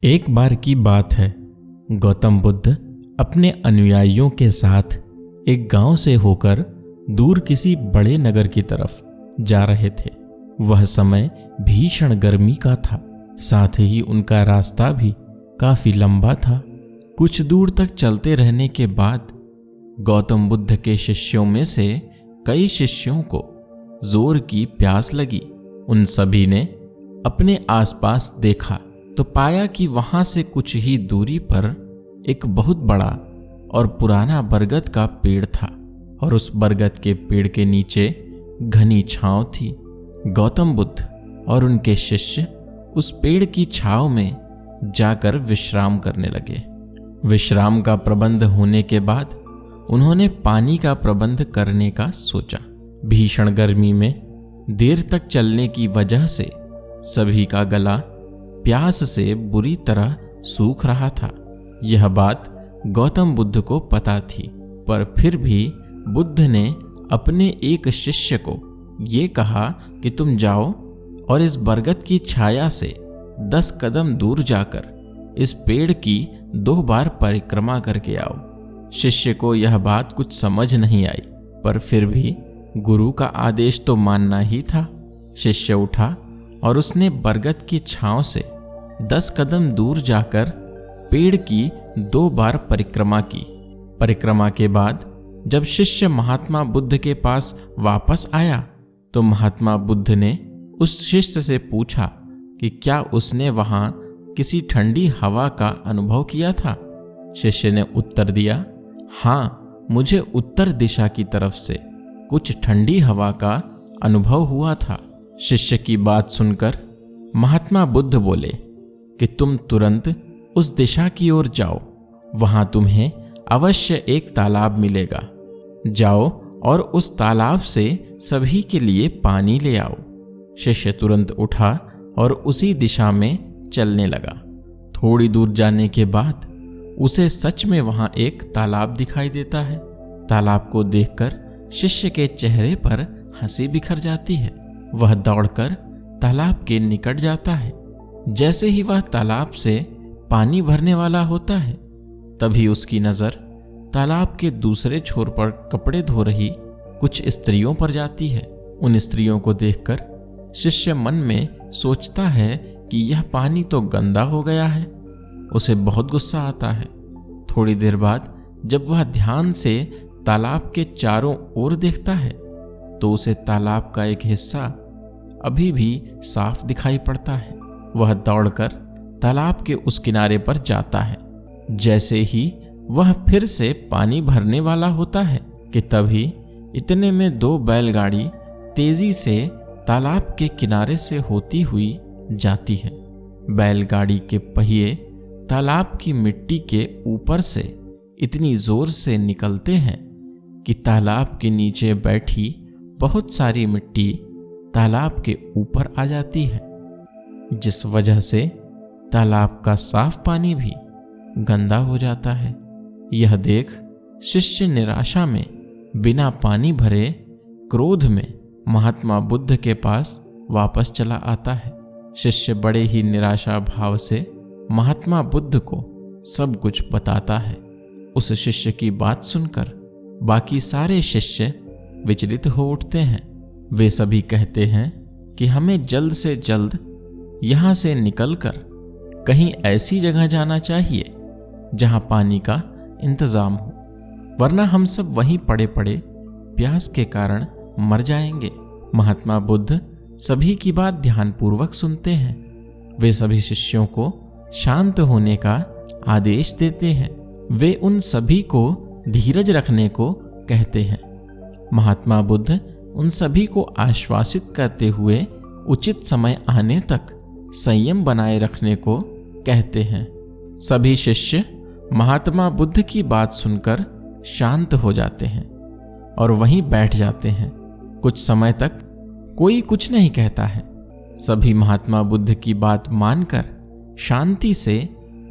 एक बार की बात है, गौतम बुद्ध अपने अनुयायियों के साथ एक गांव से होकर दूर किसी बड़े नगर की तरफ जा रहे थे। वह समय भीषण गर्मी का था, साथ ही उनका रास्ता भी काफी लंबा था। कुछ दूर तक चलते रहने के बाद गौतम बुद्ध के शिष्यों में से कई शिष्यों को जोर की प्यास लगी। उन सभी ने अपने आसपास देखा तो पाया कि वहां से कुछ ही दूरी पर एक बहुत बड़ा और पुराना बरगद का पेड़ था और उस बरगद के पेड़ के नीचे घनी छांव थी। गौतम बुद्ध और उनके शिष्य उस पेड़ की छांव में जाकर विश्राम करने लगे। विश्राम का प्रबंध होने के बाद उन्होंने पानी का प्रबंध करने का सोचा। भीषण गर्मी में देर तक चलने की वजह से सभी का गला प्यास से बुरी तरह सूख रहा था। यह बात गौतम बुद्ध को पता थी, पर फिर भी बुद्ध ने अपने एक शिष्य को ये कहा कि तुम जाओ और इस बरगद की छाया से 10 कदम दूर जाकर इस पेड़ की 2 बार परिक्रमा करके आओ। शिष्य को यह बात कुछ समझ नहीं आई, पर फिर भी गुरु का आदेश तो मानना ही था। शिष्य उठा और उसने बरगद की छांव से 10 कदम दूर जाकर पेड़ की 2 बार परिक्रमा की। परिक्रमा के बाद जब शिष्य महात्मा बुद्ध के पास वापस आया तो महात्मा बुद्ध ने उस शिष्य से पूछा कि क्या उसने वहां किसी ठंडी हवा का अनुभव किया था। शिष्य ने उत्तर दिया, हाँ, मुझे उत्तर दिशा की तरफ से कुछ ठंडी हवा का अनुभव हुआ था। शिष्य की बात सुनकर महात्मा बुद्ध बोले कि तुम तुरंत उस दिशा की ओर जाओ, वहां तुम्हें अवश्य एक तालाब मिलेगा। जाओ और उस तालाब से सभी के लिए पानी ले आओ। शिष्य तुरंत उठा और उसी दिशा में चलने लगा। थोड़ी दूर जाने के बाद उसे सच में वहां एक तालाब दिखाई देता है। तालाब को देखकर शिष्य के चेहरे पर हंसी बिखर जाती है। वह दौड़कर तालाब के निकट जाता है। जैसे ही वह तालाब से पानी भरने वाला होता है, तभी उसकी नजर तालाब के दूसरे छोर पर कपड़े धो रही कुछ स्त्रियों पर जाती है। उन स्त्रियों को देखकर शिष्य मन में सोचता है कि यह पानी तो गंदा हो गया है। उसे बहुत गुस्सा आता है। थोड़ी देर बाद जब वह ध्यान से तालाब के चारों ओर देखता है तो उसे तालाब का एक हिस्सा अभी भी साफ दिखाई पड़ता है। वह दौड़कर तालाब के उस किनारे पर जाता है। जैसे ही वह फिर से पानी भरने वाला होता है कि तभी इतने में 2 बैलगाड़ी तेजी से तालाब के किनारे से होती हुई जाती है। बैलगाड़ी के पहिए तालाब की मिट्टी के ऊपर से इतनी जोर से निकलते हैं कि तालाब के नीचे बैठी बहुत सारी मिट्टी तालाब के ऊपर आ जाती है, जिस वजह से तालाब का साफ पानी भी गंदा हो जाता है। यह देख शिष्य निराशा में बिना पानी भरे क्रोध में महात्मा बुद्ध के पास वापस चला आता है। शिष्य बड़े ही निराशा भाव से महात्मा बुद्ध को सब कुछ बताता है। उस शिष्य की बात सुनकर बाकी सारे शिष्य विचलित हो उठते हैं। वे सभी कहते हैं कि हमें जल्द से जल्द यहां से निकलकर कहीं ऐसी जगह जाना चाहिए जहां पानी का इंतजाम हो, वरना हम सब वहीं पड़े पड़े प्यास के कारण मर जाएंगे। महात्मा बुद्ध सभी की बात ध्यानपूर्वक सुनते हैं। वे सभी शिष्यों को शांत होने का आदेश देते हैं। वे उन सभी को धीरज रखने को कहते हैं। महात्मा बुद्ध उन सभी को आश्वासित करते हुए उचित समय आने तक संयम बनाए रखने को कहते हैं। सभी शिष्य महात्मा बुद्ध की बात सुनकर शांत हो जाते हैं और वहीं बैठ जाते हैं। कुछ समय तक कोई कुछ नहीं कहता है। सभी महात्मा बुद्ध की बात मानकर शांति से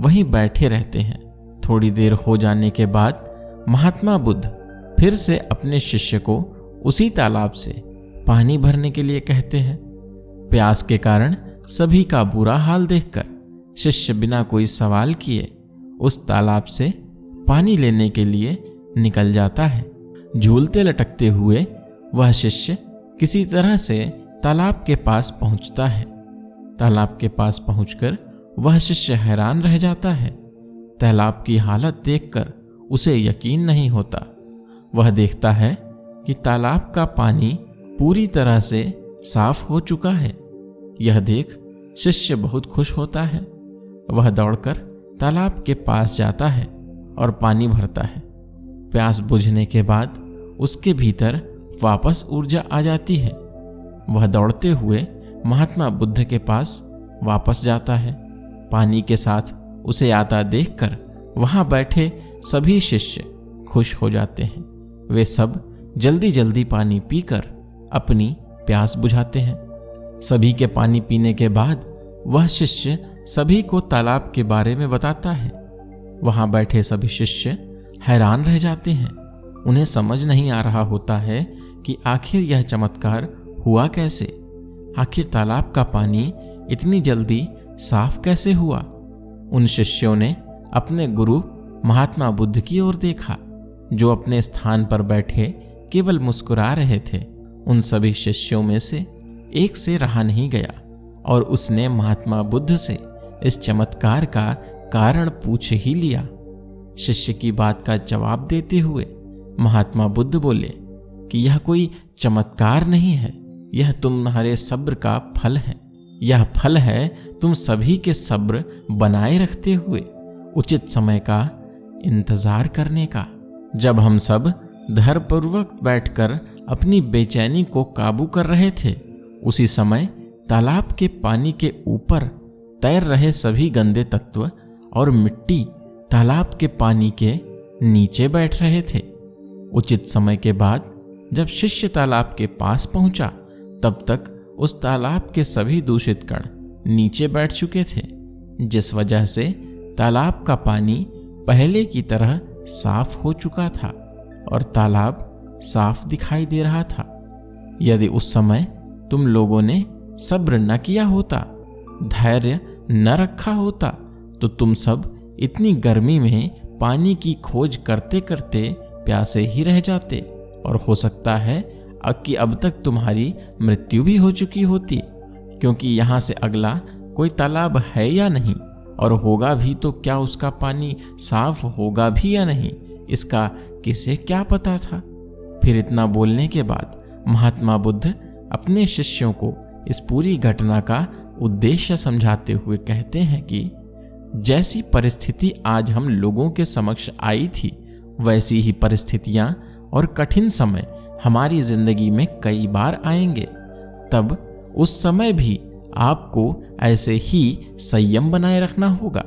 वहीं बैठे रहते हैं। थोड़ी देर हो जाने के बाद महात्मा बुद्ध फिर से अपने शिष्य को उसी तालाब से पानी भरने के लिए कहते हैं। प्यास के कारण सभी का बुरा हाल देखकर शिष्य बिना कोई सवाल किए उस तालाब से पानी लेने के लिए निकल जाता है। झूलते लटकते हुए वह शिष्य किसी तरह से तालाब के पास पहुंचता है। तालाब के पास पहुंचकर वह शिष्य हैरान रह जाता है। तालाब की हालत देखकर उसे यकीन नहीं होता। वह देखता है कि तालाब का पानी पूरी तरह से साफ हो चुका है। यह देख शिष्य बहुत खुश होता है। वह दौड़कर तालाब के पास जाता है और पानी भरता है। प्यास बुझने के बाद उसके भीतर वापस ऊर्जा आ जाती है। वह दौड़ते हुए महात्मा बुद्ध के पास वापस जाता है। पानी के साथ उसे आता देखकर वहां बैठे सभी शिष्य खुश हो जाते हैं। वे सब जल्दी जल्दी पानी पीकर अपनी प्यास बुझाते हैं। सभी के पानी पीने के बाद वह शिष्य सभी को तालाब के बारे में बताता है। वहां बैठे सभी शिष्य हैरान रह जाते हैं। उन्हें समझ नहीं आ रहा होता है कि आखिर यह चमत्कार हुआ कैसे। आखिर तालाब का पानी इतनी जल्दी साफ कैसे हुआ। उन शिष्यों ने अपने गुरु महात्मा बुद्ध की ओर देखा, जो अपने स्थान पर बैठे केवल मुस्कुरा रहे थे। उन सभी शिष्यों में से एक से रहा नहीं गया और उसने महात्मा बुद्ध से इस चमत्कार का कारण पूछ ही लिया। शिष्य की बात का जवाब देते हुए महात्मा बुद्ध बोले कि यह कोई चमत्कार नहीं है, यह तुम्हारे सब्र का फल है। यह फल है तुम सभी के सब्र बनाए रखते हुए उचित समय का इंतजार करने का। जब हम सब धैर्यपूर्वक बैठकर अपनी बेचैनी को काबू कर रहे थे, उसी समय तालाब के पानी के ऊपर तैर रहे सभी गंदे तत्व और मिट्टी तालाब के पानी के नीचे बैठ रहे थे। उचित समय के बाद जब शिष्य तालाब के पास पहुंचा, तब तक उस तालाब के सभी दूषित कण नीचे बैठ चुके थे, जिस वजह से तालाब का पानी पहले की तरह साफ हो चुका था और तालाब साफ दिखाई दे रहा था। यदि उस समय तुम लोगों ने सब्र न किया होता, धैर्य न रखा होता, तो तुम सब इतनी गर्मी में पानी की खोज करते करते प्यासे ही रह जाते और हो सकता है कि अब तक तुम्हारी मृत्यु भी हो चुकी होती, क्योंकि यहाँ से अगला कोई तालाब है या नहीं, और होगा भी तो क्या उसका पानी साफ होगा भी या नहीं, इसका किसे क्या पता था। फिर इतना बोलने के बाद महात्मा बुद्ध अपने शिष्यों को इस पूरी घटना का उद्देश्य समझाते हुए कहते हैं कि जैसी परिस्थिति आज हम लोगों के समक्ष आई थी, वैसी ही परिस्थितियां और कठिन समय हमारी जिंदगी में कई बार आएंगे। तब उस समय भी आपको ऐसे ही संयम बनाए रखना होगा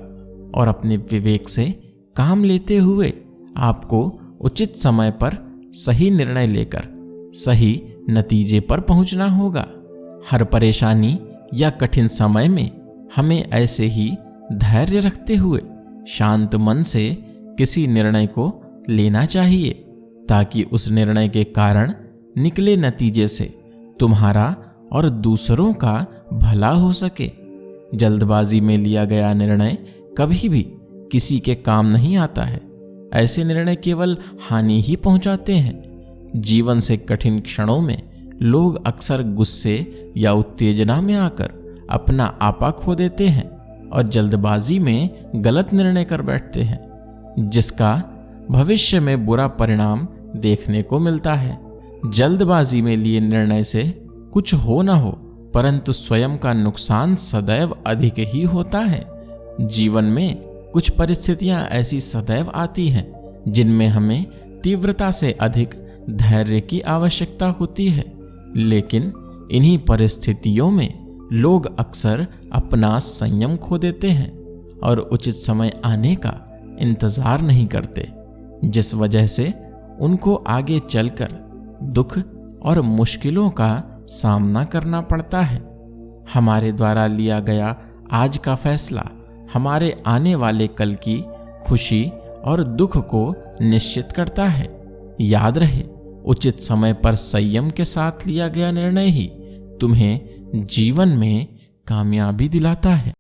और अपने विवेक से काम लेते हुए आपको उचित समय पर सही निर्णय लेकर सही नतीजे पर पहुंचना होगा। हर परेशानी या कठिन समय में हमें ऐसे ही धैर्य रखते हुए शांत मन से किसी निर्णय को लेना चाहिए, ताकि उस निर्णय के कारण निकले नतीजे से तुम्हारा और दूसरों का भला हो सके। जल्दबाजी में लिया गया निर्णय कभी भी किसी के काम नहीं आता है। ऐसे निर्णय केवल हानि ही पहुंचाते हैं। जीवन से कठिन क्षणों में लोग अक्सर गुस्से या उत्तेजना में आकर अपना आपा खो देते हैं और जल्दबाजी में गलत निर्णय कर बैठते हैं, जिसका भविष्य में बुरा परिणाम देखने को मिलता है। जल्दबाजी में लिए निर्णय से कुछ हो न हो, परंतु स्वयं का नुकसान सदैव अधिक ही होता है। जीवन में कुछ परिस्थितियां ऐसी सदैव आती हैं जिनमें हमें तीव्रता से अधिक धैर्य की आवश्यकता होती है, लेकिन इन्हीं परिस्थितियों में लोग अक्सर अपना संयम खो देते हैं और उचित समय आने का इंतजार नहीं करते, जिस वजह से उनको आगे चलकर दुख और मुश्किलों का सामना करना पड़ता है। हमारे द्वारा लिया गया आज का फैसला हमारे आने वाले कल की खुशी और दुख को निश्चित करता है। याद रहे, उचित समय पर संयम के साथ लिया गया निर्णय ही तुम्हें जीवन में कामयाबी दिलाता है।